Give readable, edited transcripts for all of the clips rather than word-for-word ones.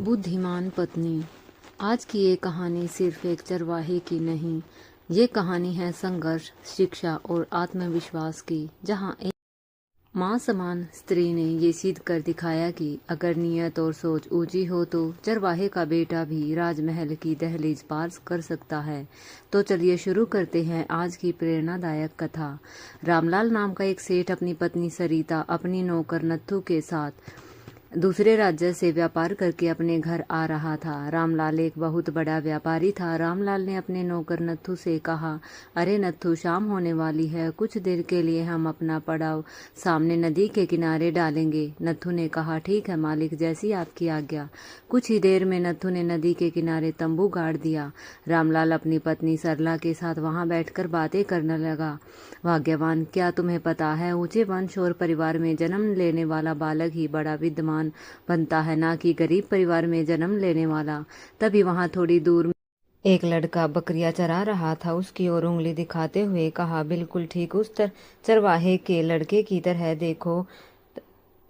बुद्धिमान पत्नी। आज की ये कहानी सिर्फ एक चरवाहे की नहीं, ये कहानी है संघर्ष, शिक्षा और आत्मविश्वास की, जहाँ एक माँ समान स्त्री ने ये सिद्ध कर दिखाया कि अगर नियत और सोच ऊंची हो तो चरवाहे का बेटा भी राजमहल की दहलीज पार कर सकता है। तो चलिए शुरू करते हैं आज की प्रेरणादायक कथा। रामलाल नाम का एक सेठ अपनी पत्नी सरिता अपनी नौकर नत्थू के साथ दूसरे राज्य से व्यापार करके अपने घर आ रहा था। रामलाल एक बहुत बड़ा व्यापारी था। रामलाल ने अपने नौकर नत्थू से कहा, अरे नत्थू, शाम होने वाली है, कुछ देर के लिए हम अपना पड़ाव सामने नदी के किनारे डालेंगे। नत्थू ने कहा, ठीक है मालिक, जैसी आपकी आज्ञा। कुछ ही देर में नत्थू ने नदी के किनारे तंबू गाड़ दिया। रामलाल अपनी पत्नी सरला के साथ वहां बैठकर बातें करने लगा। भाग्यवान, क्या तुम्हें पता है, ऊंचे वंश और परिवार में जन्म लेने वाला बालक ही बड़ा विद्वान बनता है, ना कि गरीब परिवार में जन्म लेने वाला। तभी वहां थोड़ी दूर एक लड़का बकरियां चरा रहा था। उसकी ओर उंगली दिखाते हुए कहा, बिल्कुल ठीक उस चरवाहे के लड़के की तरह देखो,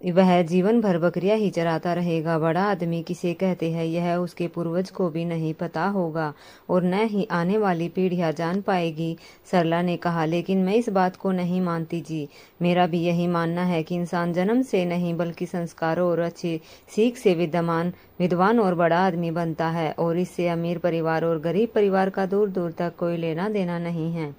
वह जीवन भर बकरियां ही चराता रहेगा। बड़ा आदमी किसे कहते हैं यह उसके पूर्वज को भी नहीं पता होगा और न ही आने वाली पीढ़ियां जान पाएगी। सरला ने कहा, लेकिन मैं इस बात को नहीं मानती जी। मेरा भी यही मानना है कि इंसान जन्म से नहीं बल्कि संस्कारों और अच्छी सीख से विद्वान और बड़ा आदमी बनता है, और इससे अमीर परिवार और गरीब परिवार का दूर दूर तक कोई लेना देना नहीं है।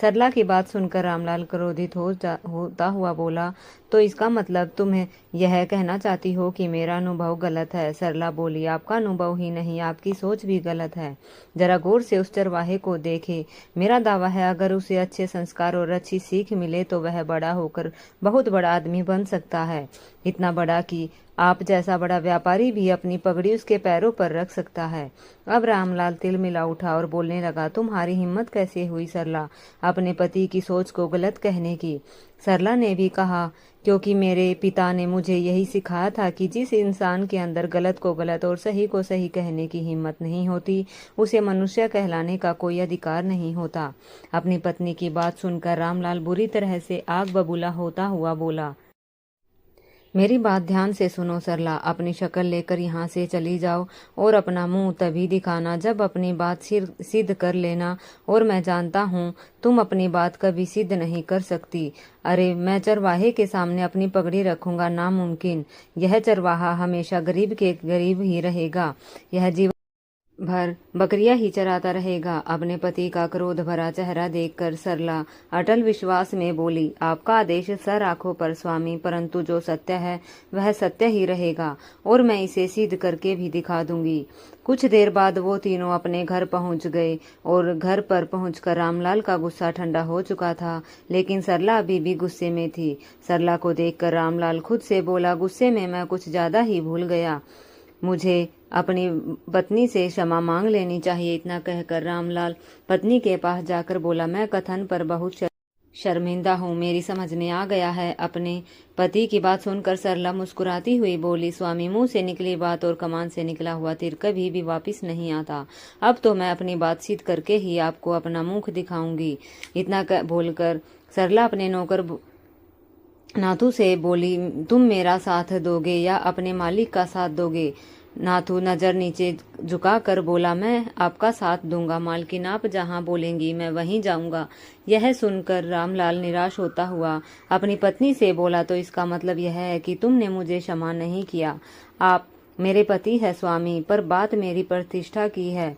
सरला की बात सुनकर रामलाल क्रोधित होता हुआ बोला, तो इसका मतलब तुम यह कहना चाहती हो कि मेरा अनुभव गलत है? सरला बोली, आपका अनुभव ही नहीं, आपकी सोच भी गलत है। जरा गौर से उस चरवाहे को देखे। मेरा दावा है अगर उसे अच्छे संस्कार और अच्छी सीख मिले तो वह बड़ा होकर बहुत बड़ा आदमी बन सकता है। इतना बड़ा कि आप जैसा बड़ा व्यापारी भी अपनी पगड़ी उसके पैरों पर रख सकता है। अब रामलाल तिलमिला उठा और बोलने लगा, तुम्हारी हिम्मत कैसे हुई सरला, अपने पति की सोच को गलत कहने की? सरला ने भी कहा, क्योंकि मेरे पिता ने मुझे यही सिखाया था कि जिस इंसान के अंदर गलत को गलत और सही को सही कहने की हिम्मत नहीं होती, उसे मनुष्य कहलाने का कोई अधिकार नहीं होता। अपनी पत्नी की बात सुनकर रामलाल बुरी तरह से आग बबूला होता हुआ बोला, मेरी बात ध्यान से सुनो सरला, अपनी शक्ल लेकर यहाँ से चली जाओ और अपना मुंह तभी दिखाना जब अपनी बात सिद्ध कर लेना, और मैं जानता हूँ तुम अपनी बात कभी सिद्ध नहीं कर सकती। अरे, मैं चरवाहे के सामने अपनी पगड़ी रखूंगा? नामुमकिन। यह चरवाहा हमेशा गरीब के गरीब ही रहेगा, यह जीवन भर बकरियां ही चराता रहेगा। अपने पति का क्रोध भरा चेहरा देखकर सरला अटल विश्वास में बोली, आपका आदेश सर आंखों पर स्वामी, परंतु जो सत्य है वह सत्य ही रहेगा और मैं इसे सिद्ध करके भी दिखा दूंगी। कुछ देर बाद वो तीनों अपने घर पहुंच गए और घर पर पहुंचकर रामलाल का गुस्सा ठंडा हो चुका था, लेकिन सरला अभी भी गुस्से में थी। सरला को देखकर रामलाल खुद से बोला, गुस्से में मैं कुछ ज्यादा ही भूल गया, मुझे अपनी पत्नी से क्षमा मांग लेनी चाहिए। इतना कहकर रामलाल पत्नी के पास जाकर बोला, मैं कथन पर बहुत शर्मिंदा हूँ, मेरी समझ में आ गया है। अपने पति की बात सुनकर सरला मुस्कुराती हुई बोली, स्वामी, मुंह से निकली बात और कमान से निकला हुआ तीर कभी भी वापस नहीं आता। अब तो मैं अपनी बात सिद्ध करके ही आपको अपना मुख दिखाऊंगी। इतना बोलकर सरला अपने नौकर नाथू से बोली, तुम मेरा साथ दोगे या अपने मालिक का साथ दोगे? नाथू नजर नीचे झुकाकर बोला, मैं आपका साथ दूंगा मालकिन, आप जहां बोलेंगी मैं वहीं जाऊंगा। यह सुनकर रामलाल निराश होता हुआ अपनी पत्नी से बोला, तो इसका मतलब यह है कि तुमने मुझे क्षमा नहीं किया? आप मेरे पति है स्वामी, पर बात मेरी प्रतिष्ठा की है,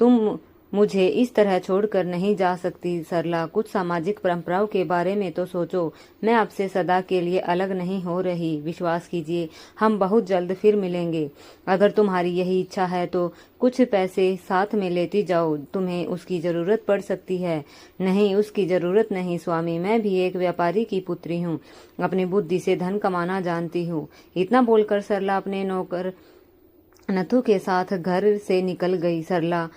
तुम मुझे इस तरह छोड़कर नहीं जा सकती। सरला, कुछ सामाजिक परंपराओं के बारे में तो सोचो, मैं आपसे सदा के लिए अलग नहीं हो रही, विश्वास कीजिए हम बहुत जल्द फिर मिलेंगे। अगर तुम्हारी यही इच्छा है तो कुछ पैसे साथ में लेती जाओ, तुम्हें उसकी जरूरत पड़ सकती है। नहीं, उसकी जरूरत नहीं स्वामी, मैं भी एक व्यापारी की पुत्री हूँ, अपनी बुद्धि से धन कमाना जानती हूँ। इतना बोलकर सरला अपने नौकर नथु के साथ घर से निकल गई। सरला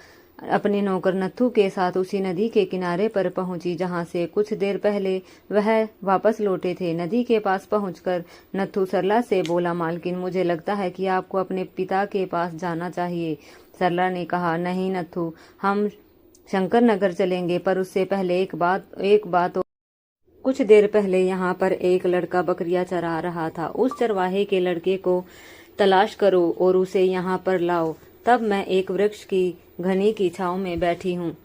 अपने नौकर नत्थू के साथ उसी नदी के किनारे पर पहुंची जहां से कुछ देर पहले वह वापस लौटे थे। नदी के पास पहुंचकर नत्थू सरला से बोला, मालकिन, मुझे लगता है कि आपको अपने पिता के पास जाना चाहिए। सरला ने कहा, नहीं नत्थू, हम शंकर नगर चलेंगे, पर उससे पहले एक बात। कुछ देर पहले यहाँ पर एक लड़का बकरियां चरा रहा था। उस चरवाहे के लड़के को तलाश करो और उसे यहाँ पर लाओ। तब मैं एक वृक्ष की घनी की छांव में बैठी हूँ।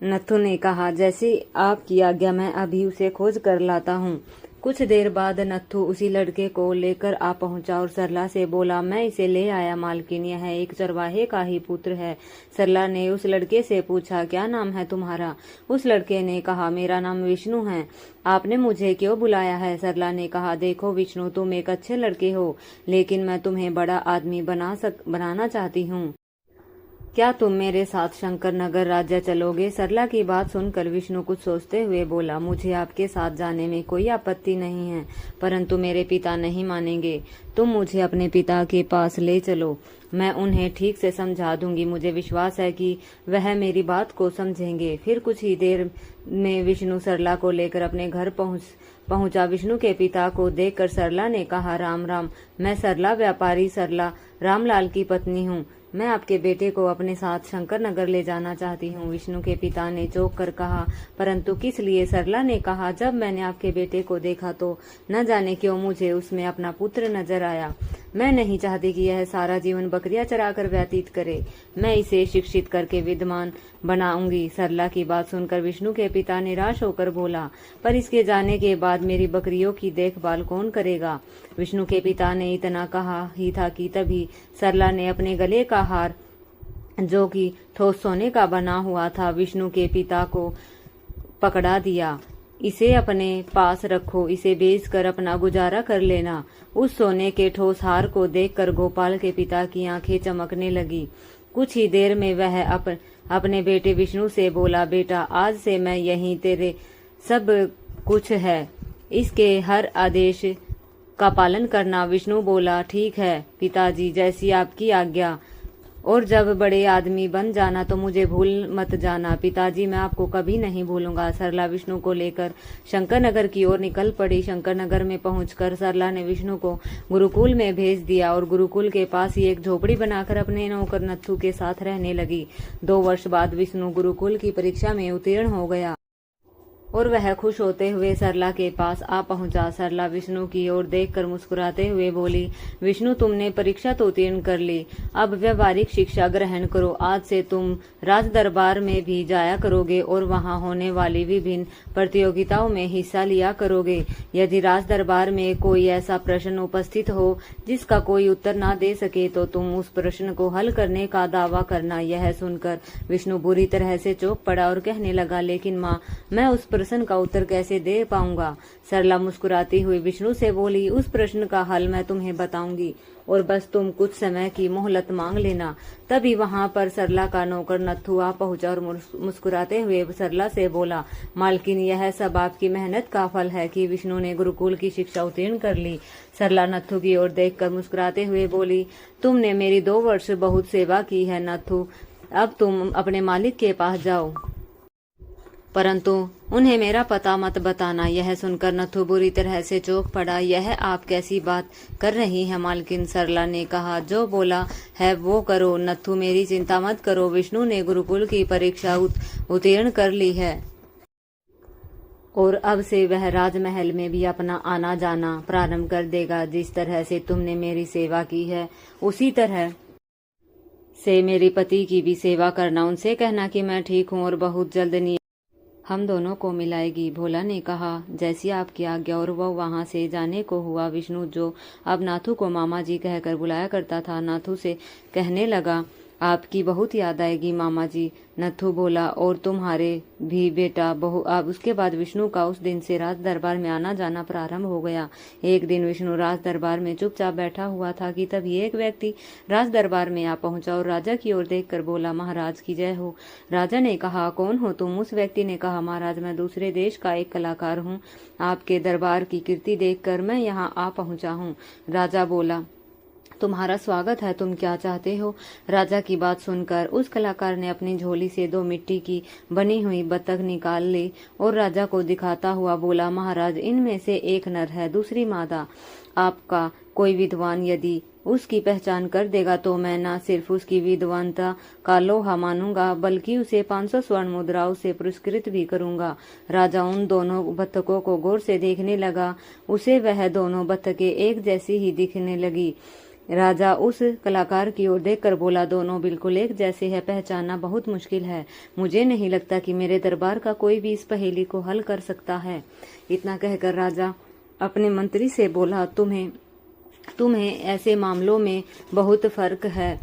नत्थु ने कहा, जैसी आपकी आज्ञा, मैं अभी उसे खोज कर लाता हूँ। कुछ देर बाद नत्थु उसी लड़के को लेकर आ पहुंचा और सरला से बोला, मैं इसे ले आया मालकिन, यह एक चरवाहे का ही पुत्र है। सरला ने उस लड़के से पूछा, क्या नाम है तुम्हारा? उस लड़के ने कहा, मेरा नाम विष्णु है। आपने मुझे क्यों बुलाया है? सरला ने कहा, देखो विष्णु, तुम एक अच्छे लड़के हो, लेकिन मैं तुम्हें बड़ा आदमी बनाना चाहती हूँ। क्या तुम मेरे साथ शंकर नगर राज्य चलोगे? सरला की बात सुनकर विष्णु कुछ सोचते हुए बोला, मुझे आपके साथ जाने में कोई आपत्ति नहीं है, परंतु मेरे पिता नहीं मानेंगे। तुम मुझे अपने पिता के पास ले चलो, मैं उन्हें ठीक से समझा दूंगी। मुझे विश्वास है कि वह मेरी बात को समझेंगे। फिर कुछ ही देर में विष्णु सरला को लेकर अपने घर पहुंचा। विष्णु के पिता को देखकर सरला ने कहा, राम राम, मैं सरला, व्यापारी सरला रामलाल की पत्नी हूँ। मैं आपके बेटे को अपने साथ शंकर नगर ले जाना चाहती हूँ। विष्णु के पिता ने चौंक कर कहा, परंतु किस लिए? सरला ने कहा, जब मैंने आपके बेटे को देखा तो न जाने क्यों मुझे उसमें अपना पुत्र नजर आया। मैं नहीं चाहती कि यह सारा जीवन बकरियां चराकर व्यतीत करे। मैं इसे शिक्षित करके विद्वान बनाऊंगी। सरला की बात सुनकर विष्णु के पिता निराश होकर बोला, पर इसके जाने के बाद मेरी बकरियों की देखभाल कौन करेगा? विष्णु के पिता ने इतना कहा ही था कि तभी सरला ने अपने गले का हार, जो कि ठोस सोने का बना हुआ था, विष्णु के पिता को पकड़ा दिया। इसे अपने पास रखो, इसे बेचकर अपना गुजारा कर लेना। उस सोने के ठोस हार को देखकर गोपाल के पिता की आंखें चमकने लगी। कुछ ही देर में वह अपने बेटे विष्णु से बोला, बेटा, आज से मैं यहीं, तेरे सब कुछ है, इसके हर आदेश का पालन करना। विष्णु बोला, ठीक है पिताजी, जैसी आपकी आज्ञा, और जब बड़े आदमी बन जाना तो मुझे भूल मत जाना। पिताजी, मैं आपको कभी नहीं भूलूंगा। सरला विष्णु को लेकर शंकर नगर की ओर निकल पड़ी। शंकर नगर में पहुंचकर सरला ने विष्णु को गुरुकुल में भेज दिया और गुरुकुल के पास ही एक झोपड़ी बनाकर अपने नौकर नत्थु के साथ रहने लगी। 2 वर्ष बाद विष्णु गुरुकुल की परीक्षा में उत्तीर्ण हो गया और वह खुश होते हुए सरला के पास आ पहुंचा। सरला विष्णु की ओर देखकर मुस्कुराते हुए बोली, विष्णु, तुमने परीक्षा तो उत्तीर्ण कर ली, अब व्यवहारिक शिक्षा ग्रहण करो। आज से तुम राज दरबार में भी जाया करोगे और वहां होने वाली विभिन्न प्रतियोगिताओं में हिस्सा लिया करोगे। यदि राज दरबार में कोई ऐसा प्रश्न उपस्थित हो जिसका कोई उत्तर ना दे सके तो तुम उस प्रश्न को हल करने का दावा करना। यह सुनकर विष्णु बुरी तरह से चौंक पड़ा और कहने लगा, लेकिन माँ, मैं उस प्रश्न का उत्तर कैसे दे पाऊंगा? सरला मुस्कुराती हुई विष्णु से बोली, उस प्रश्न का हल मैं तुम्हें बताऊंगी और बस तुम कुछ समय की मोहलत मांग लेना। तभी वहां पर सरला का नौकर नत्थु आ पहुंचा और मुस्कुराते हुए सरला से बोला, मालकिन, यह सब आपकी मेहनत का फल है कि विष्णु ने गुरुकुल की शिक्षा उत्तीर्ण कर ली। सरला नत्थु की ओर देखकर मुस्कुराते हुए बोली, तुमने मेरी 2 वर्ष बहुत सेवा की है नत्थु, अब तुम अपने मालिक के पास जाओ, परंतु उन्हें मेरा पता मत बताना। यह सुनकर नत्थु बुरी तरह से चौंक पड़ा। यह आप कैसी बात कर रही हैं मालकिन? सरला ने कहा, जो बोला है वो करो। नत्थु, मेरी चिंता मत करो, विष्णु ने गुरुकुल की परीक्षा उत्तीर्ण कर ली है और अब से वह राजमहल में भी अपना आना जाना प्रारंभ कर देगा। जिस तरह से तुमने मेरी सेवा की है उसी तरह से मेरे पति की भी सेवा करना। उनसे कहना कि मैं ठीक हूँ और बहुत जल्द हम दोनों को मिलाएगी। भोला ने कहा, जैसी आपकी आज्ञा, और वह वहां से जाने को हुआ। विष्णु, जो अब नाथू को मामा जी कहकर बुलाया करता था, नाथू से कहने लगा, आपकी बहुत याद आएगी मामा जी। नत्थु बोला, और तुम्हारे भी बेटा बहु। अब उसके बाद विष्णु का उस दिन से राज दरबार में आना जाना प्रारंभ हो गया। एक दिन विष्णु राज दरबार में चुपचाप बैठा हुआ था कि तभी एक व्यक्ति राज दरबार में आ पहुंचा और राजा की ओर देखकर बोला, महाराज की जय हो। राजा ने कहा, कौन हो तुम? उस व्यक्ति ने कहा, महाराज, मैं दूसरे देश का एक कलाकार हूँ। आपके दरबार की कीर्ति देखकर मैं यहाँ आ पहुंचा हूँ। राजा बोला, तुम्हारा स्वागत है, तुम क्या चाहते हो? राजा की बात सुनकर उस कलाकार ने अपनी झोली से 2 मिट्टी की बनी हुई बतख निकाल ली और राजा को दिखाता हुआ बोला, महाराज, इनमें से एक नर है, दूसरी मादा। आपका कोई विद्वान यदि उसकी पहचान कर देगा तो मैं न सिर्फ उसकी विद्वानता का लोहा मानूंगा बल्कि उसे 500 स्वर्ण मुद्राओं से पुरस्कृत भी करूंगा। राजा उन दोनों बत्तखों को गौर से देखने लगा। उसे वह दोनों बत्तखें एक जैसी ही दिखने लगी। राजा उस कलाकार की ओर देखकर बोला, दोनों बिल्कुल एक जैसे हैं, पहचानना बहुत मुश्किल है। मुझे नहीं लगता कि मेरे दरबार का कोई भी इस पहेली को हल कर सकता है। इतना कहकर राजा अपने मंत्री से बोला, तुम्हें ऐसे मामलों में बहुत फर्क है,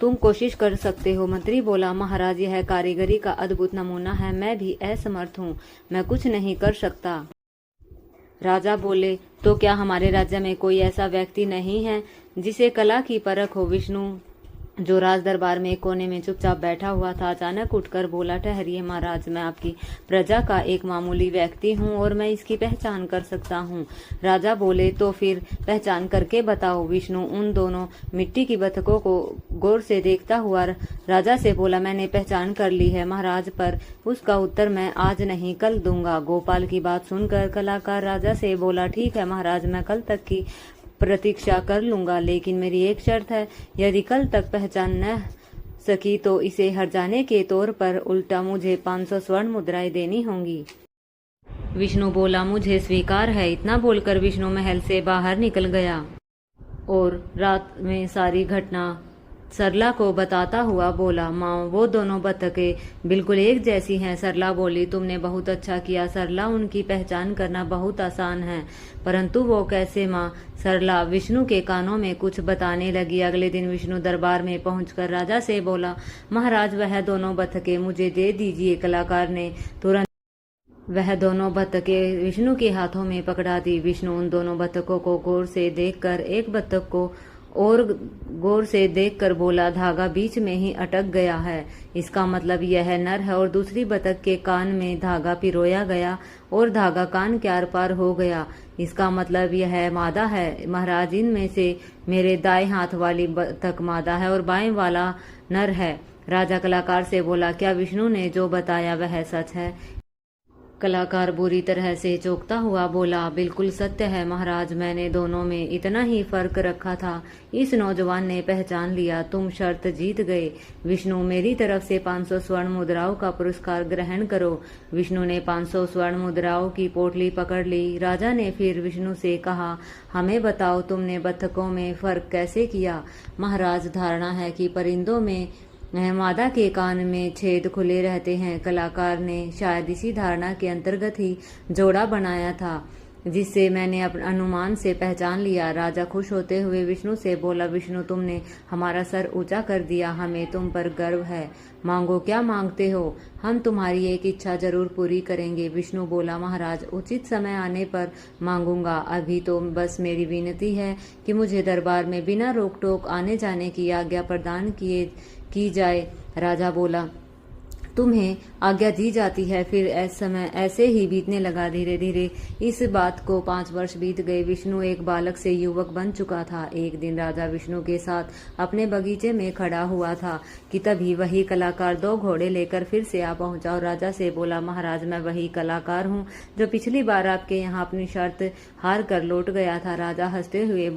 तुम कोशिश कर सकते हो। मंत्री बोला, महाराज यह कारीगरी का अद्भुत नमूना है, मैं भी असमर्थ हूँ, मैं कुछ नहीं कर सकता। राजा बोले, तो क्या हमारे राज्य में कोई ऐसा व्यक्ति नहीं है जिसे कला की परख हो? विष्णु जो राज दरबार में एक कोने में चुपचाप बैठा हुआ था, अचानक उठकर बोला, ठहरिए महाराज, मैं आपकी प्रजा का एक मामूली व्यक्ति हूँ और मैं इसकी पहचान कर सकता हूँ। राजा बोले, तो फिर पहचान करके बताओ। विष्णु उन दोनों मिट्टी की बतखों को गौर से देखता हुआ राजा से बोला, मैंने पहचान कर ली है महाराज, पर उसका उत्तर मैं आज नहीं कल दूंगा। गोपाल की बात सुनकर कलाकार राजा से बोला, ठीक है महाराज, मैं कल तक की प्रतीक्षा कर लूंगा, लेकिन मेरी एक शर्त है, यदि कल तक पहचान न सकी तो इसे हर जाने के तौर पर उल्टा मुझे 500 स्वर्ण मुद्राएं देनी होंगी। विष्णु बोला, मुझे स्वीकार है। इतना बोलकर विष्णु महल से बाहर निकल गया और रात में सारी घटना सरला को बताता हुआ बोला, माँ वो दोनों बतखें बिल्कुल एक जैसी हैं। सरला बोली, तुमने बहुत अच्छा किया सरला, उनकी पहचान करना बहुत आसान है, परंतु वो कैसे माँ? सरला विष्णु के कानों में कुछ बताने लगी। अगले दिन विष्णु दरबार में पहुंचकर राजा से बोला, महाराज वह दोनों बतखें मुझे दे दीजिए। कलाकार ने तुरंत वह दोनों बतखें विष्णु के हाथों में पकड़ा दी। विष्णु उन दोनों बतखों को गौर से देखकर एक बतख को और गौर से देखकर बोला, धागा बीच में ही अटक गया है, इसका मतलब यह नर है। और दूसरी बतख के कान में धागा पिरोया गया और धागा कान के आर पार हो गया, इसका मतलब यह मादा है। महाराज इनमें से मेरे दाएं हाथ वाली बतख मादा है और बाएं वाला नर है। राजा कलाकार से बोला, क्या विष्णु ने जो बताया वह सच है? कलाकार बुरी तरह से चौंकता हुआ बोला, बिल्कुल सत्य है महाराज, मैंने दोनों में इतना ही फर्क रखा था, इस नौजवान ने पहचान लिया, तुम शर्त जीत गए। विष्णु मेरी तरफ से 500 स्वर्ण मुद्राओं का पुरस्कार ग्रहण करो। विष्णु ने 500 स्वर्ण मुद्राओं की पोटली पकड़ ली। राजा ने फिर विष्णु से कहा, हमें बताओ तुमने बतखों में फर्क कैसे किया? महाराज धारणा है कि परिंदों में मादा के कान में छेद खुले रहते हैं। कलाकार ने शायद इसी धारणा के अंतर्गत ही जोड़ा बनाया था, जिससे मैंने अपने अनुमान से पहचान लिया। राजा खुश होते हुए विष्णु से बोला, विष्णु तुमने हमारा सर ऊंचा कर दिया, हमें तुम पर गर्व है। मांगो, क्या मांगते हो? हम तुम्हारी एक इच्छा जरूर पूरी करेंगे। विष्णु बोला, महाराज उचित समय आने पर मांगूंगा, अभी तो बस मेरी विनती है कि मुझे दरबार में बिना रोक टोक आने जाने की आज्ञा प्रदान की जाए। राजा बोला, तुम्हें आज्ञा दी जाती है। फिर समय ऐसे ही बीतने लगा। धीरे धीरे इस बात को 5 वर्ष बीत गए। विष्णु एक बालक से युवक बन चुका था। एक दिन राजा विष्णु के साथ अपने बगीचे में खड़ा हुआ था कि तभी वही कलाकार 2 घोड़े लेकर फिर से आ पहुंचा और राजा से बोला, महाराज मैं वही कलाकार हूँ जो पिछली बार आपके यहाँ अपनी शर्त हार कर लौट गया था। राजा हंसते हुए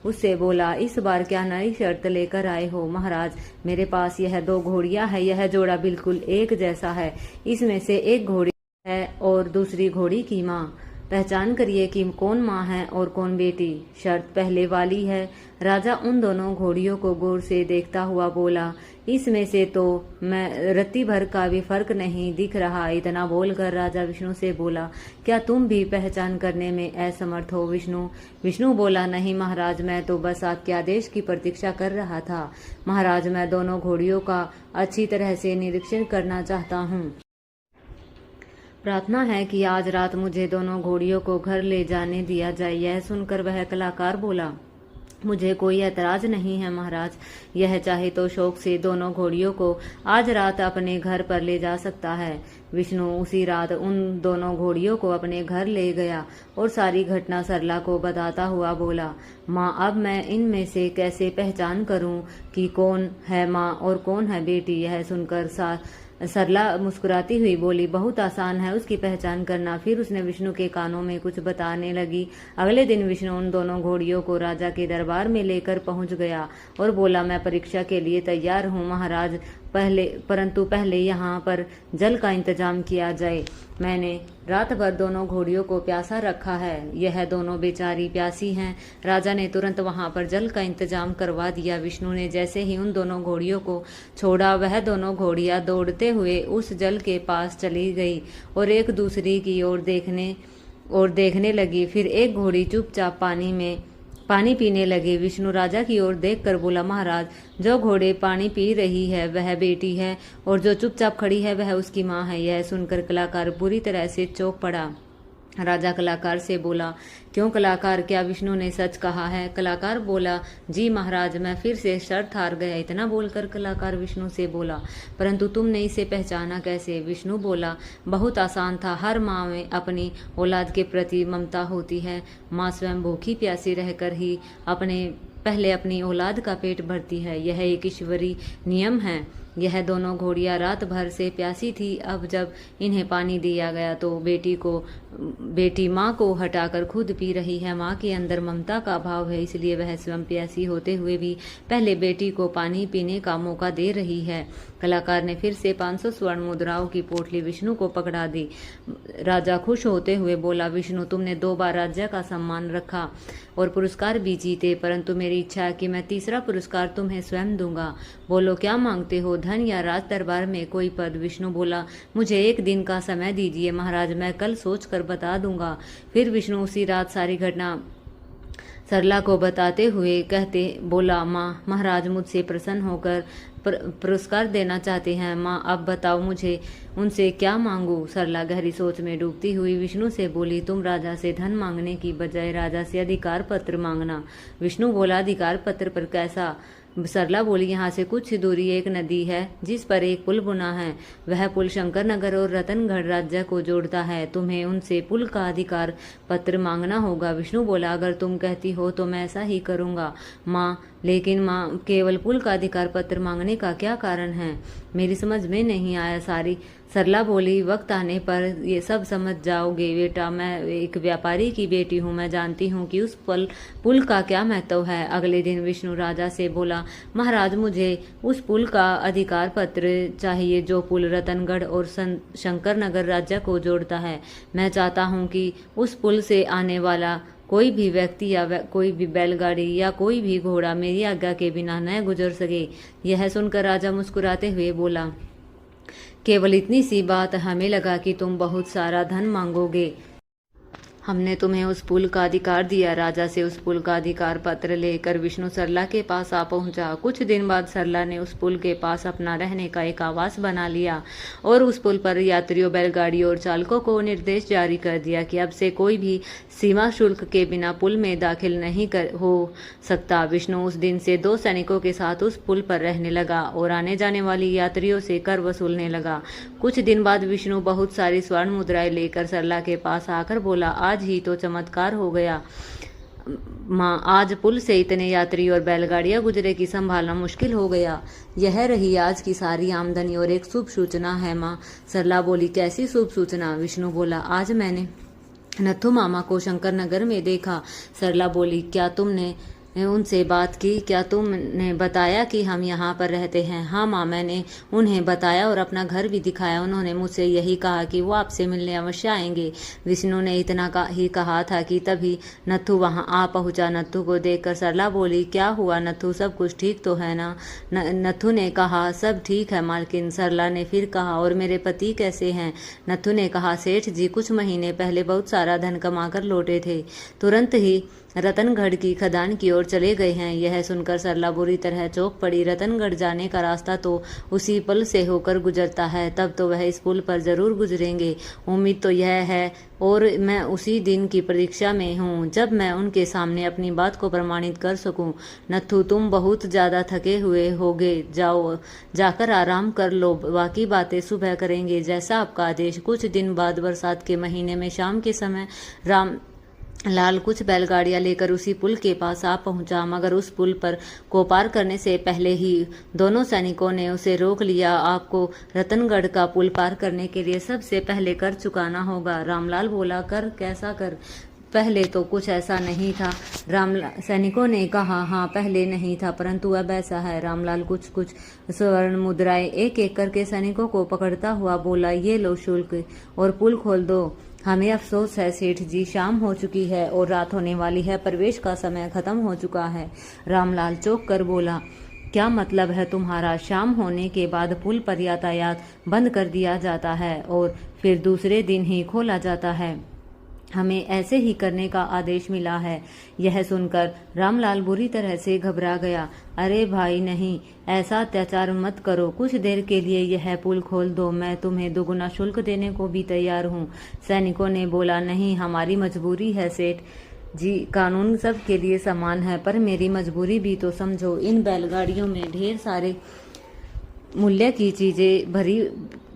उससे बोला, इस बार क्या नई शर्त लेकर आए हो? महाराज मेरे पास यह 2 घोड़ियां है, यह जोड़ा बिल्कुल एक जैसा है, इसमें से एक घोड़ी है और दूसरी घोड़ी की माँ, पहचान करिए कि कौन माँ है और कौन बेटी। शर्त पहले वाली है। राजा उन दोनों घोड़ियों को गौर से देखता हुआ बोला, इसमें से तो मैं रत्ती भर का भी फर्क नहीं दिख रहा। इतना बोलकर राजा विष्णु से बोला, क्या तुम भी पहचान करने में असमर्थ हो? विष्णु बोला, नहीं महाराज, मैं तो बस आपके आदेश की प्रतीक्षा कर रहा था। महाराज मैं दोनों घोड़ियों का अच्छी तरह से निरीक्षण करना चाहता हूँ। प्रार्थना है कि आज रात मुझे दोनों घोड़ियों को घर ले जाने दिया जाए। यह सुनकर वह कलाकार बोला, मुझे कोई ऐतराज नहीं है महाराज, यह चाहे तो शौक से दोनों घोड़ियों को आज रात अपने घर पर ले जा सकता है। विष्णु उसी रात उन दोनों घोड़ियों को अपने घर ले गया और सारी घटना सरला को बताता हुआ बोला, माँ अब मैं इनमें से कैसे पहचान करूं कि कौन है माँ और कौन है बेटी? यह सुनकर सरला मुस्कुराती हुई बोली, बहुत आसान है उसकी पहचान करना। फिर उसने विष्णु के कानों में कुछ बताने लगी। अगले दिन विष्णु उन दोनों घोड़ियों को राजा के दरबार में लेकर पहुंच गया और बोला, मैं परीक्षा के लिए तैयार हूँ महाराज, परंतु पहले यहाँ पर जल का इंतजाम किया जाए। मैंने रात भर दोनों घोड़ियों को प्यासा रखा है, यह दोनों बेचारी प्यासी हैं। राजा ने तुरंत वहां पर जल का इंतजाम करवा दिया। विष्णु ने जैसे ही उन दोनों घोड़ियों को छोड़ा, वह दोनों घोड़ियां दौड़ते हुए उस जल के पास चली गई और एक दूसरी की ओर देखने लगी। फिर एक घोड़ी चुपचाप पानी पीने लगे। विष्णु राजा की ओर देखकर बोला, महाराज, जो घोड़े पानी पी रही है वह बेटी है और जो चुपचाप खड़ी है वह उसकी माँ है। यह सुनकर कलाकार पूरी तरह से चौंक पड़ा। राजा कलाकार से बोला, क्यों कलाकार, क्या विष्णु ने सच कहा है? कलाकार बोला, जी महाराज, मैं फिर से शर्त हार गया। इतना बोलकर कलाकार विष्णु से बोला, परंतु तुमने इसे पहचाना कैसे? विष्णु बोला, बहुत आसान था। हर माँ में अपनी औलाद के प्रति ममता होती है। माँ स्वयं भूखी प्यासी रहकर ही पहले अपनी औलाद का पेट भरती है। यह एक ईश्वरीय नियम है। यह दोनों घोड़ियां रात भर से प्यासी थी। अब जब इन्हें पानी दिया गया तो बेटी माँ को हटाकर खुद पी रही है। माँ के अंदर ममता का भाव है, इसलिए वह स्वयं प्यासी होते हुए भी पहले बेटी को पानी पीने का मौका दे रही है। कलाकार ने फिर से 500 स्वर्ण मुद्राओं की पोटली विष्णु को पकड़ा दी। राजा खुश होते हुए बोला, विष्णु, तुमने 2 बार राज्य का सम्मान रखा और पुरस्कार भी जीते, परंतु मेरी इच्छा है कि मैं तीसरा पुरस्कार तुम्हें स्वयं दूंगा। बोलो, क्या मांगते हो, धन या राज दरबार में कोई पद? विष्णु बोला, मुझे 1 दिन का समय दीजिए महाराज, मैं कल सोचकर बता दूंगा। फिर विष्णु उसी रात सारी घटना सरला को बताते हुए बोला, माँ, महाराज मुझसे प्रसन्न होकर पुरस्कार देना चाहते हैं। माँ, अब बताओ मुझे उनसे क्या मांगू? सरला गहरी सोच में डूबती हुई विष्णु से बोली, तुम राजा से धन मांगने की बजाय राजा से अधिकार पत्र मांगना। विष्णु बोला, अधिकार पत्र पर कैसा? सरला बोली, यहाँ से कुछ दूरी एक नदी है जिस पर एक पुल बुना है। वह पुल शंकर नगर और रतनगढ़ राज्य को जोड़ता है। तुम्हें उनसे पुल का अधिकार पत्र मांगना होगा। विष्णु बोला, अगर तुम कहती हो तो मैं ऐसा ही करूँगा माँ, लेकिन माँ, केवल पुल का अधिकार पत्र मांगने का क्या कारण है? मेरी समझ में नहीं आया। सरला बोली, वक्त आने पर ये सब समझ जाओगे बेटा। मैं एक व्यापारी की बेटी हूँ, मैं जानती हूँ कि उस पुल का क्या महत्व है। अगले दिन विष्णु राजा से बोला, महाराज, मुझे उस पुल का अधिकार पत्र चाहिए जो पुल रतनगढ़ और शंकर नगर राज्य को जोड़ता है। मैं चाहता हूँ कि उस पुल से आने वाला कोई भी व्यक्ति या कोई भी बैलगाड़ी या कोई भी घोड़ा मेरी आज्ञा के बिना न गुजर सके। यह सुनकर राजा मुस्कुराते हुए बोला, केवल इतनी सी बात? हमें लगा कि तुम बहुत सारा धन मांगोगे। हमने तुम्हें उस पुल का अधिकार दिया। राजा से उस पुल का अधिकार पत्र लेकर विष्णु सरला के पास आ पहुंचा। कुछ दिन बाद सरला ने उस पुल के पास अपना रहने का एक आवास बना लिया और उस पुल पर यात्रियों, बैलगाड़ियों और चालकों को निर्देश जारी कर दिया कि अब से कोई भी सीमा शुल्क के बिना पुल में दाखिल नहीं हो सकता। विष्णु उस दिन से 2 सैनिकों के साथ उस पुल पर रहने लगा और आने जाने वाली यात्रियों से कर वसूलने लगा। कुछ दिन बाद विष्णु बहुत सारी स्वर्ण मुद्राएं लेकर सरला के पास आकर बोला, आज ही तो चमत्कार हो गया माँ, आज पुल से इतने यात्री और बैलगाड़ियां गुजरे कि संभालना मुश्किल हो गया। यह रही आज की सारी आमदनी और एक शुभ सूचना है माँ। सरला बोली, कैसी शुभ सूचना? विष्णु बोला, आज मैंने नथु मामा को शंकर नगर में देखा। सरला बोली, क्या तुमने उनसे बात की? क्या तुमने बताया कि हम यहाँ पर रहते हैं? हाँ माँ, मैंने उन्हें बताया और अपना घर भी दिखाया। उन्होंने मुझसे यही कहा कि वो आपसे मिलने अवश्य आएंगे। विष्णु ने इतना ही कहा था कि तभी नथु वहाँ आ पहुँचा। नथु को देखकर सरला बोली, क्या हुआ नथु, सब कुछ ठीक तो है ना? नथु ने कहा, सब ठीक है मालकिन। सरला ने फिर कहा, और मेरे पति कैसे हैं? नथु ने कहा, सेठ जी कुछ महीने पहले बहुत सारा धन कमाकर लौटे थे, तुरंत ही रतनगढ़ की खदान की ओर चले गए हैं। यह सुनकर सरला बुरी तरह चौंक पड़ी। रतनगढ़ जाने का रास्ता तो उसी पुल से होकर गुजरता है, तब तो वह इस पुल पर जरूर गुजरेंगे। उम्मीद तो यह है और मैं उसी दिन की प्रतीक्षा में हूँ जब मैं उनके सामने अपनी बात को प्रमाणित कर सकूं। नथु, तुम बहुत ज्यादा थके हुए होगे, जाकर आराम कर लो, बाकी बातें सुबह करेंगे, जैसा आपका आदेश। कुछ दिन बाद बरसात के महीने में शाम के समय लाल कुछ बैलगाड़ियां लेकर उसी पुल के पास आ पहुंचा, मगर उस पुल पर को पार करने से पहले ही दोनों सैनिकों ने उसे रोक लिया। आपको रतनगढ़ का पुल पार करने के लिए सबसे पहले कर चुकाना होगा। रामलाल बोला, कर? कैसा कर? पहले तो कुछ ऐसा नहीं था। सैनिकों ने कहा, हाँ पहले नहीं था परंतु अब ऐसा है। रामलाल कुछ कुछ स्वर्ण मुद्राएं एक एक करके सैनिकों को पकड़ता हुआ बोला, ये लो शुल्क और पुल खोल दो। हमें अफसोस है सेठ जी, शाम हो चुकी है और रात होने वाली है, प्रवेश का समय खत्म हो चुका है। रामलाल चौंक कर बोला, क्या मतलब है तुम्हारा? शाम होने के बाद पुल पर यातायात बंद कर दिया जाता है और फिर दूसरे दिन ही खोला जाता है। हमें ऐसे ही करने का आदेश मिला है। यह सुनकर रामलाल बुरी तरह से घबरा गया। अरे भाई नहीं, ऐसा अत्याचार मत करो, कुछ देर के लिए यह पुल खोल दो, मैं तुम्हें दुगुना शुल्क देने को भी तैयार हूँ। सैनिकों ने बोला, नहीं हमारी मजबूरी है सेठ जी, कानून सब के लिए समान है, पर मेरी मजबूरी भी तो समझो। इन बैलगाड़ियों में ढेर सारे मूल्य की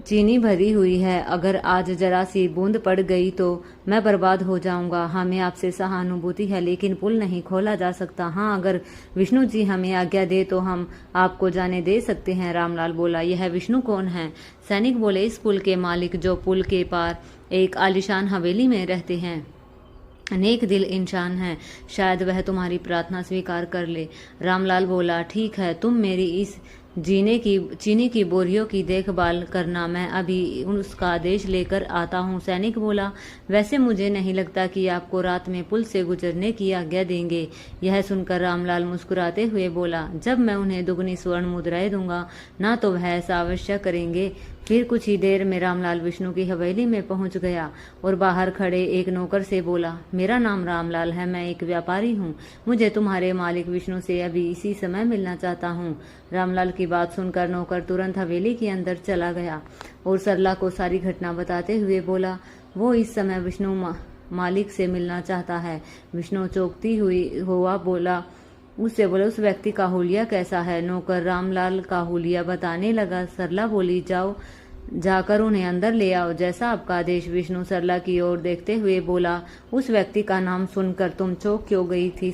चीनी भरी हुई है, अगर आज जरा सी बूंद पड़ गई तो मैं बर्बाद हो जाऊंगा। हमें आपसे सहानुभूति है लेकिन पुल नहीं खोला जा सकता। हाँ, अगर विष्णु जी हमें आज्ञा दे तो हम आपको जाने दे सकते हैं। रामलाल बोला, यह विष्णु कौन है? सैनिक बोले, इस पुल के मालिक जो पुल के पार एक आलीशान हवेली में रहते हैं, अनेक दिल इंसान है, शायद वह तुम्हारी प्रार्थना स्वीकार कर ले। रामलाल बोला, ठीक है, तुम मेरी इस चीनी की बोरियों की देखभाल करना, मैं अभी उसका आदेश लेकर आता हूँ। सैनिक बोला, वैसे मुझे नहीं लगता कि आपको रात में पुल से गुजरने की आज्ञा देंगे। यह सुनकर रामलाल मुस्कुराते हुए बोला, जब मैं उन्हें दुगनी स्वर्ण मुद्राएं दूंगा ना तो वह ऐसा अवश्य करेंगे। फिर कुछ ही देर में रामलाल विष्णु की हवेली में पहुंच गया और बाहर खड़े एक नौकर से बोला, मेरा नाम रामलाल है, मैं एक व्यापारी हूँ, मुझे तुम्हारे मालिक विष्णु से अभी इसी समय मिलना चाहता हूँ। रामलाल की बात सुनकर नौकर तुरंत हवेली के अंदर चला गया और सरला को सारी घटना बताते हुए बोला, वो इस समय विष्णु मालिक से मिलना चाहता है। विष्णु चौंकती हुआ बोला, उससे बोले, उस व्यक्ति का हुलिया कैसा है? नौकर रामलाल का हुलिया बताने लगा। सरला बोली, जाकर उन्हें अंदर ले आओ, जैसा आपका आदेश। विष्णु सरला की ओर देखते हुए बोला, उस व्यक्ति का नाम सुनकर तुम चौंक क्यों गई थी?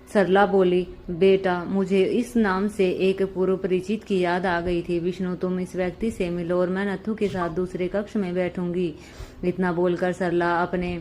सरला बोली, बेटा मुझे इस नाम से एक पूर्व परिचित की याद आ गई थी। विष्णु, तुम इस व्यक्ति से मिलो और मैं नत्थू के साथ दूसरे कक्ष में बैठूंगी। इतना बोलकर सरला अपने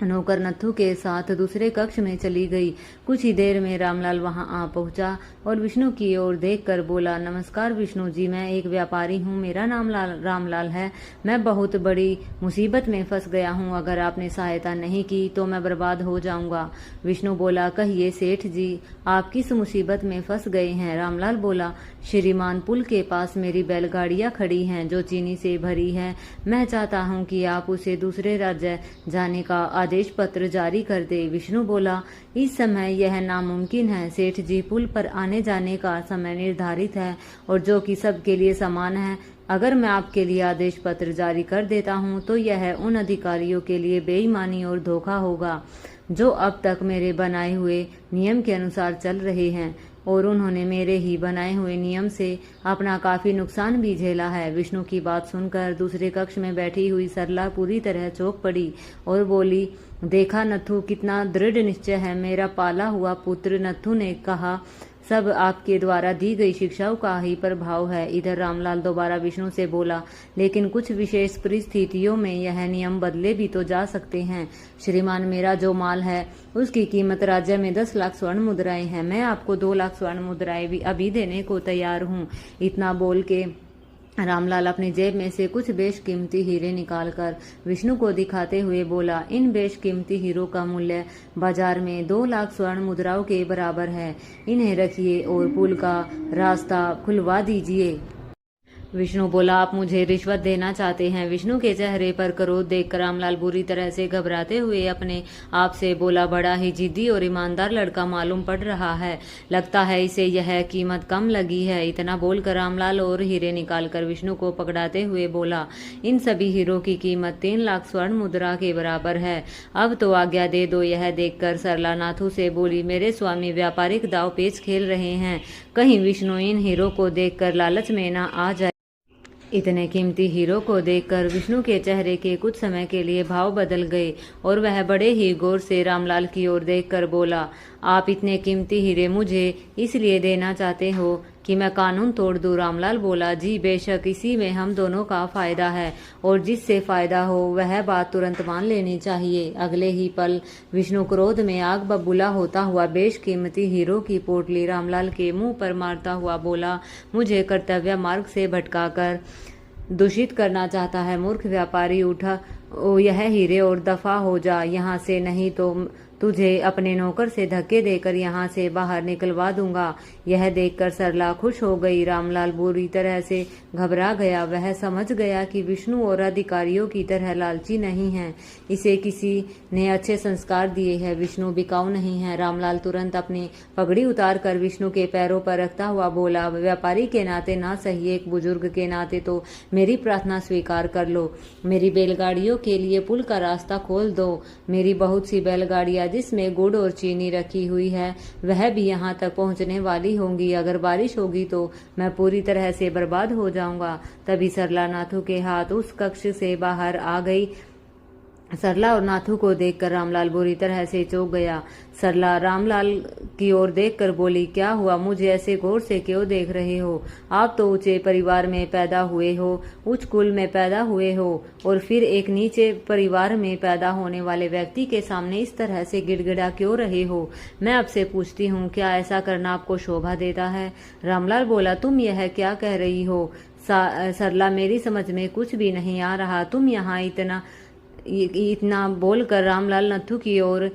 नौकर नत्थू के साथ दूसरे कक्ष में चली गई। कुछ ही देर में रामलाल वहां आ पहुंचा और विष्णु की ओर देखकर बोला, नमस्कार विष्णु जी, मैं एक व्यापारी हूं, मेरा नाम रामलाल है, मैं बहुत बड़ी मुसीबत में फंस गया हूं, अगर आपने सहायता नहीं की तो मैं बर्बाद हो जाऊंगा। विष्णु बोला, कहिए सेठ जी, आप किस मुसीबत में फंस गए हैं? रामलाल बोला, श्रीमान, पुल के पास मेरी बैलगाड़ियां खड़ी हैं जो चीनी से भरी है, मैं चाहता हूं कि आप उसे दूसरे राज्य जाने का आदेश पत्र जारी कर दे। विष्णु बोला, इस समय यह नामुमकिन है सेठ जी, पुल पर आने जाने का समय निर्धारित है और जो कि सबके लिए समान है। अगर मैं आपके लिए आदेश पत्र जारी कर देता हूं तो यह उन अधिकारियों के लिए बेईमानी और धोखा होगा जो अब तक मेरे बनाए हुए नियम के अनुसार चल रहे हैं और उन्होंने मेरे ही बनाए हुए नियम से अपना काफी नुकसान भी झेला है। विष्णु की बात सुनकर दूसरे कक्ष में बैठी हुई सरला पूरी तरह चौंक पड़ी और बोली, देखा नत्थू, कितना दृढ़ निश्चय है मेरा पाला हुआ पुत्र। नत्थू ने कहा, सब आपके द्वारा दी गई शिक्षाओं का ही प्रभाव है। इधर रामलाल दोबारा विष्णु से बोला, लेकिन कुछ विशेष परिस्थितियों में यह नियम बदले भी तो जा सकते हैं। श्रीमान, मेरा जो माल है उसकी कीमत राज्य में 10 लाख स्वर्ण मुद्राएं हैं, मैं आपको 2 लाख स्वर्ण मुद्राएं भी अभी देने को तैयार हूँ। इतना बोल के रामलाल अपनी जेब में से कुछ बेशकीमती हीरे निकालकर विष्णु को दिखाते हुए बोला, इन बेशकीमती हीरों का मूल्य बाजार में 2 लाख स्वर्ण मुद्राओं के बराबर है, इन्हें रखिए और पुल का रास्ता खुलवा दीजिए। विष्णु बोला, आप मुझे रिश्वत देना चाहते हैं? विष्णु के चेहरे पर क्रोध देखकर रामलाल बुरी तरह से घबराते हुए अपने आप से बोला, बड़ा ही जिद्दी और ईमानदार लड़का मालूम पड़ रहा है, लगता है इसे यह कीमत कम लगी है। इतना बोलकर रामलाल और हीरे निकालकर विष्णु को पकड़ाते हुए बोला, इन सभी हीरों की कीमत 3 लाख स्वर्ण मुद्रा के बराबर है, अब तो आज्ञा दे दो। यह देखकर सरला नाथू से बोली, मेरे स्वामी व्यापारिक दाव पेच खेल रहे हैं, कहीं विष्णु इन हीरों को देखकर लालच में न आ जाए। इतने कीमती हीरो को देखकर विष्णु के चेहरे के कुछ समय के लिए भाव बदल गए और वह बड़े ही गौर से रामलाल की ओर देखकर बोला, आप इतने कीमती हीरे मुझे इसलिए देना चाहते हो कि मैं कानून तोड़ दूं। रामलाल बोला, जी बेशक, इसी में हम दोनों का फायदा है और जिससे फायदा हो वह बात तुरंत मान लेनी चाहिए। अगले ही पल विष्णु क्रोध में आग बबूला होता हुआ बेशकीमती हीरो की पोटली रामलाल के मुंह पर मारता हुआ बोला, मुझे कर्तव्य मार्ग से भटकाकर दूषित करना चाहता है मूर्ख व्यापारी, उठा यह हीरे और दफा हो जा यहाँ से, नहीं तो तुझे अपने नौकर से धक्के देकर यहाँ से बाहर निकलवा दूंगा। यह देखकर सरला खुश हो गई। रामलाल बुरी तरह से घबरा गया। वह समझ गया कि विष्णु और अधिकारियों की तरह लालची नहीं है, इसे किसी ने अच्छे संस्कार दिए हैं, विष्णु बिकाऊ नहीं है। रामलाल तुरंत अपनी पगड़ी उतार कर विष्णु के पैरों पर रखता हुआ बोला, व्यापारी के नाते ना सही, एक बुजुर्ग के नाते तो मेरी प्रार्थना स्वीकार कर लो। मेरी बैलगाड़ियों के लिए पुल का रास्ता खोल दो। मेरी बहुत सी बैलगाड़ियां जिसमें गुड़ और चीनी रखी हुई है वह भी यहाँ तक पहुँचने वाली होंगी। अगर बारिश होगी तो मैं पूरी तरह से बर्बाद हो जाऊंगा। तभी सरला नाथू के हाथ उस कक्ष से बाहर आ गई। सरला और नाथू को देखकर रामलाल बुरी तरह से चौंक गया। सरला रामलाल की ओर देखकर बोली, क्या हुआ, मुझे ऐसे गौर से क्यों देख रहे हो? आप तो ऊंचे परिवार में पैदा हुए हो, उच्च कुल में पैदा हुए हो और फिर एक नीचे परिवार में पैदा होने वाले व्यक्ति के सामने इस तरह से गिड़गिड़ा क्यों रहे हो? मैं आपसे पूछती हूँ, क्या ऐसा करना आपको शोभा देता है? रामलाल बोला, तुम यह क्या कह रही हो? सरला, मेरी समझ में कुछ भी नहीं आ रहा। तुम यहाँ इतना बोलकर रामलाल नथु की ओर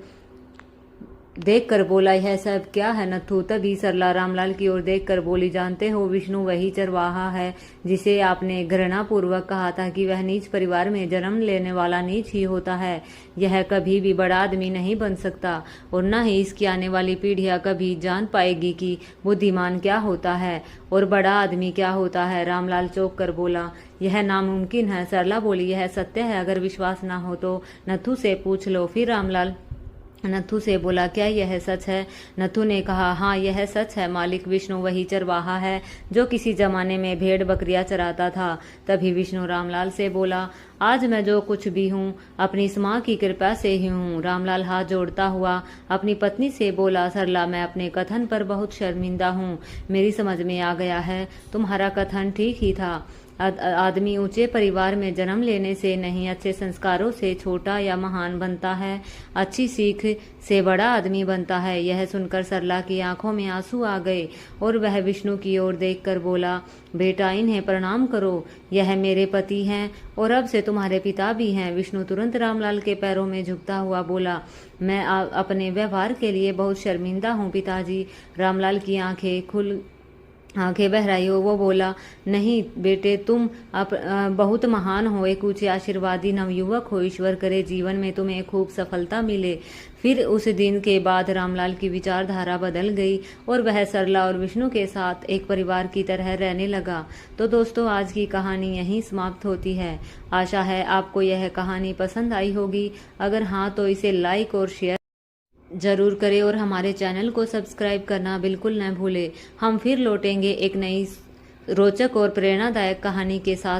देखकर बोला, यह सब क्या है नथु? तभी सरला रामलाल की ओर देखकर बोली, जानते हो विष्णु वही चरवाहा है जिसे आपने घृणापूर्वक कहा था कि वह नीच परिवार में जन्म लेने वाला नीच ही होता है। यह कभी भी बड़ा आदमी नहीं बन सकता और न ही इसकी आने वाली पीढ़ियां कभी जान पाएगी कि बुद्धिमान क्या होता है और बड़ा आदमी क्या होता है। रामलाल चौंक कर बोला, यह नामुमकिन है। सरला बोली, यह सत्य है, अगर विश्वास ना हो तो नथु से पूछ लो। फिर रामलाल नथु से बोला, क्या यह सच है? नथु ने कहा, हाँ यह सच है मालिक, विष्णु वही चरवाहा है जो किसी जमाने में भेड़ बकरियां चराता था। तभी विष्णु रामलाल से बोला, आज मैं जो कुछ भी हूँ अपनी इस माँ की कृपा से ही हूँ। रामलाल हाथ जोड़ता हुआ अपनी पत्नी से बोला, सरला मैं अपने कथन पर बहुत शर्मिंदा हूँ। मेरी समझ में आ गया है तुम्हारा कथन ठीक ही था। आदमी ऊंचे परिवार में जन्म लेने से नहीं, अच्छे संस्कारों से छोटा या महान बनता है, अच्छी सीख से बड़ा आदमी बनता है। यह सुनकर सरला की आंखों में आंसू आ गए और वह विष्णु की ओर देखकर बोला, बेटा इन्हें प्रणाम करो, यह मेरे पति हैं और अब से तुम्हारे पिता भी हैं। विष्णु तुरंत रामलाल के पैरों में झुकता हुआ बोला, मैं अपने व्यवहार के लिए बहुत शर्मिंदा हूँ पिताजी। रामलाल की आंखें बहराई हो वो बोला, नहीं बेटे, तुम बहुत महान हो, एक ऊंचे आशीर्वादी नवयुवक हो, ईश्वर करे जीवन में तुम्हें खूब सफलता मिले। फिर उस दिन के बाद रामलाल की विचारधारा बदल गई और वह सरला और विष्णु के साथ एक परिवार की तरह रहने लगा। तो दोस्तों, आज की कहानी यहीं समाप्त होती है। आशा है आपको यह कहानी पसंद आई होगी। अगर हाँ तो इसे लाइक और शेयर जरूर करें और हमारे चैनल को सब्सक्राइब करना बिल्कुल न भूलें। हम फिर लौटेंगे एक नई रोचक और प्रेरणादायक कहानी के साथ।